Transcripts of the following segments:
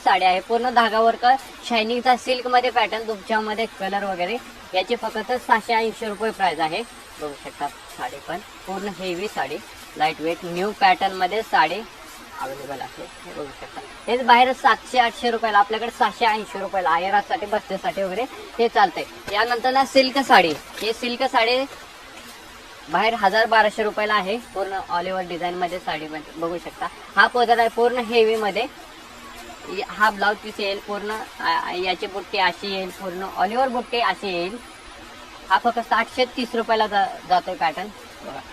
साड्या आहे, पूर्ण धागा वर्क शायनिंगचा सिल्क मध्ये पॅटर्न, दुपच्यामध्ये कलर वगैरे. याची फक्त 680 रुपये प्राइस आहे. बघू शकता साडी पण पूर्ण heavy sari, lightweight new pattern मध्ये साडी अवेलेबल आहे. हे बघू शकता. हेच बाहेर 700-800 रुपयाला, आपल्याकडे 680 रुपयाला आयरासाठी बस्तेसाठी वगैरे हे चालतंय. यानंतर ना सिल्क साडी, हे सिल्क साडी बाहेर 1000-1200 रुपयाला आहे. पूर्ण ऑल ओव्हर डिझाईन मध्ये साडी बघू शकता. हा पदर आहे पूर्ण हेवी मध्ये. हा ब्लाउज पीस येईल पूर्ण, याची बुट्टी अशी येईल, पूर्ण ऑल ओव्हर बुट्टी अशी येईल. हा फक्त 730 रुपयाला जातोय पॅटर्न.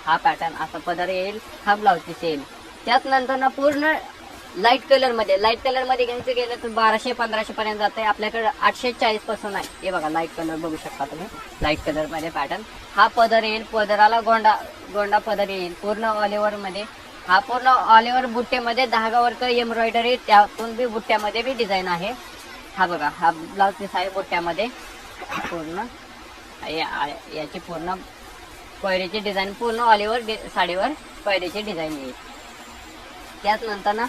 हा पॅटर्न असा पदर येईल, हा ब्लाउज पीस येईल. त्याच नंतर ना पूर्ण लाईट कलर मध्ये घ्यायचं गेलं तर 1200-1500 पर्यंत जाते. आपल्याकडे 840 पासून आहे. हे बघा लाईट कलर बघू शकता तुम्ही, लाईट कलर मध्ये पॅटर्न. हा पदर येईल, पदराला गोंडा पदर येईल पूर्ण ऑल ओव्हर मध्ये. हा पूर्ण ऑल ओव्हर बुट्ट्यामध्ये धागा वर्क एम्ब्रॉयडरी, त्यातून बी बुट्ट्यामध्ये बी डिझाईन आहे. हा बघा हा ब्लाउज पीस आहे बुट्ट्यामध्ये पूर्ण. याची पूर्ण कोयरीची डिझाईन, पूर्ण ऑल ओव्हर साडीवर कोयरीची डिझाईन येईल. त्याच नंतर ना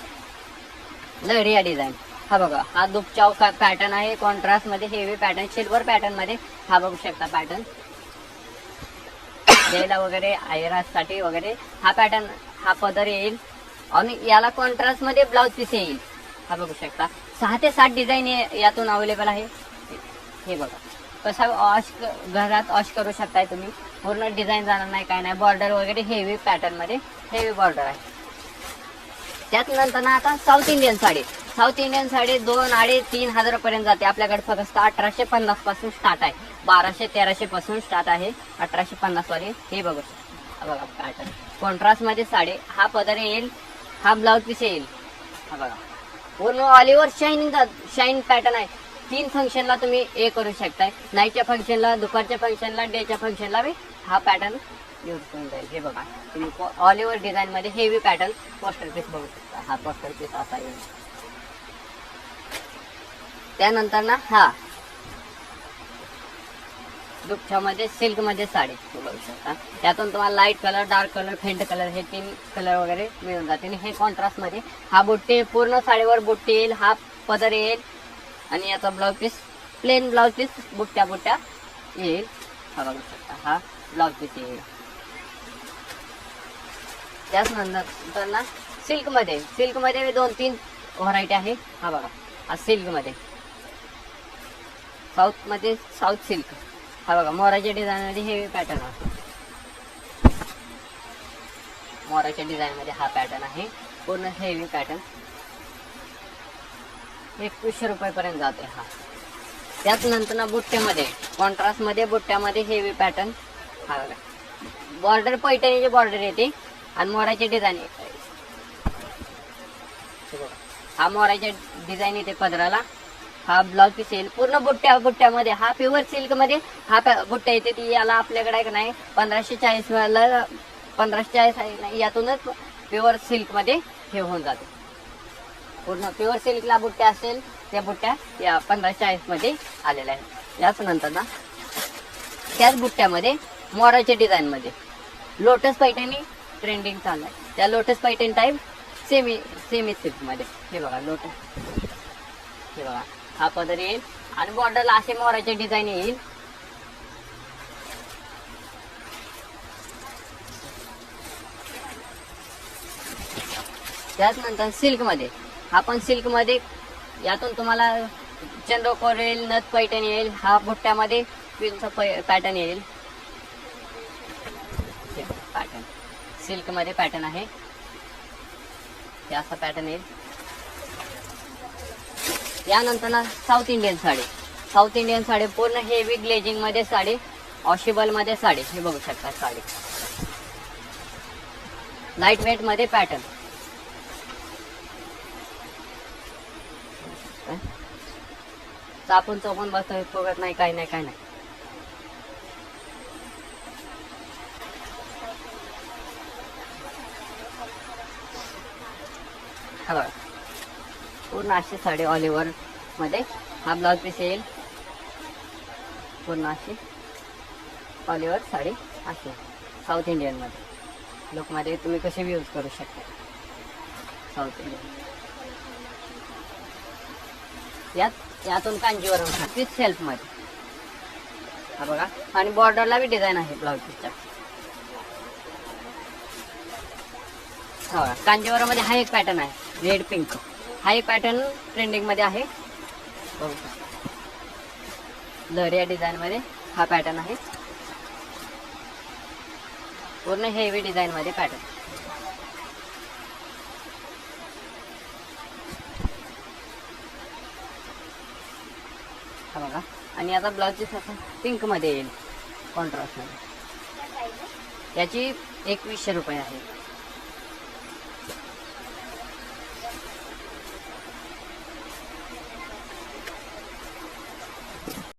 लहरिया डिझाईन. हा बघा हा दुपचाव पॅटर्न आहे, कॉन्ट्रास्ट मध्ये हेवी पॅटर्न, सिल्वर पॅटर्न मध्ये. हा बघू शकता पॅटर्न द्यायला वगैरे, आयरासाठी वगैरे हा पॅटर्न. हा पदर येईल आणि याला कॉन्ट्रास्ट मध्ये ब्लाउज पीस येईल. हा बघू शकता 6 ते 7 डिझाईन यातून अवेलेबल आहे. हे बघा कसा घरात वॉश करू शकताय तुम्ही. पूर्ण डिझाईन जाणार नाही काय नाही. बॉर्डर वगैरे हेवी पॅटर्न मध्ये, हेवी बॉर्डर आहे. त्याच नंतर ना आता साऊथ इंडियन साडी. 2,500-3,000 पर्यंत जाते. आपल्याकडे फक्त 1850 पासून स्टार्ट आहे. 1200-1300 पासून स्टार्ट आहे 1850 वाली. हे बघू शकता बघा पॅटर्न कॉन्ट्रास्ट मध्ये साडी. हा पदर येईल, हा ब्लाउज पीस येईल. हा बघा पूर्ण ऑल ओव्हर शाईन पॅटर्न आहे. 3 फंक्शनला तुम्ही हे करू शकताय. नाईटच्या फंक्शनला, दुपारच्या फंक्शनला, डेच्या फंक्शनला बी हा पॅटर्न यूज करून जाईल. हे बघा तुम्ही ऑल ओव्हर डिझाईन मध्ये हेवी पॅटर्न पोस्टर पीस बघू शकता. हा पोस्टर पीस असा येईल. त्यानंतर ना हा दुपच्यामध्ये सिल्क मध्ये साडी बघू शकता. त्यातून तुम्हाला light colour, dark colour, faint colour हे 3 कलर वगैरे मिळून जातील. हे कॉन्ट्रास्ट मध्ये. हा बुट्टी पूर्ण साडीवर बुट्टी येईल, हा पदर येईल आणि याचा blouse piece plain blouse piece बुट्ट्या येईल. हा बघू शकता हा ब्लाउज पीस येईल. त्याच नंतर ना सिल्क मध्ये 2-3 व्हरायटी आहे. हा बघा हा सिल्क मध्ये, साऊथ मध्ये साऊथ सिल्क. हा बघा मोराच्या डिझाईन मध्ये हेवी पॅटर्न आहे. मोराच्या डिझाईन मध्ये हा पॅटर्न आहे, पूर्ण हेवी पॅटर्न. 2100 रुपये पर्यंत जाते हा. त्याच नंतर ना बुट्ट्यामध्ये, कॉन्ट्रास्ट मध्ये बुट्ट्यामध्ये हेवी पॅटर्न. हा बघा बॉर्डर पैठणीची बॉर्डर येते आणि मोराची डिझाईन येते. हा मोराच्या डिझाईन येते पदराला. हा ब्लाउज पीस येईल पूर्ण बुट्ट्यामध्ये. हा प्युअर सिल्क मध्ये हा बुट्ट्या येते. ती याला आपल्याकडे आहे नाही 1540 वाला, 1540 आहे नाही, यातूनच प्युअर सिल्क मध्ये हे होऊन जाते. पूर्ण प्युअर सिल्कला बुट्ट्या असेल त्या बुट्ट्या या 1540 मध्ये आलेल्या आहेत. याच नंतर ना त्याच बुट्ट्यामध्ये मोराच्या डिझाईन मध्ये लोटस पैठणी ट्रेंडिंग चालू आहे. त्या lotus Paithani type semi silk मध्ये. हे बघा लोटस. हे बघा हा पदर येईल आणि बॉर्डरला असे मोराचे डिझाईन येईल. त्याचनंतर सिल्क मध्ये, हा पण सिल्क मध्ये यातून तुम्हाला चंद्रकोर येईल, नथ पैठण येईल. हा बुट्ट्यामध्ये पॅटर्न येईल. पॅटर्न सिल्क मध्ये पॅटर्न आहे, हे असा पॅटर्न येईल. यानंतर ना साऊथ इंडियन साडी पूर्ण हेवी ग्लेजिंग मध्ये साडी, वॉशेबल मध्ये साडी. हे बघू शकता साडी लाईट वेट मध्ये पॅटर्न. चापून चोपून बसतो, फुगत नाही, काही नाही. हा बघा पूर्ण अशी साडी ऑल ओव्हर मध्ये. हा ब्लाउज पीस येईल पूर्ण अशी ऑल ओव्हर साडी अशी साऊथ इंडियन मध्ये लुक मध्ये तुम्ही कसे यूज करू शकता. साऊथ इंडियन यातून कांजीवरम विथ सेल्फ मध्ये हा बघा. आणि बॉर्डरला बी डिझाईन आहे ब्लाउजच्या. हा बघा कांजीवरम मध्ये हा एक पॅटर्न आहे रेड पिंक. हा एक पॅटर्न ट्रेंडिंग मध्ये आहे. लहरिया डिझाईन मध्ये हा पॅटर्न आहे. पूर्ण हेवी डिझाईन मध्ये पॅटर्न. हा बघा. आणि आता ब्लाउजची पिंक मध्ये येईल कॉन्ट्रास्ट मध्ये. याची 2100 रुपये आहे.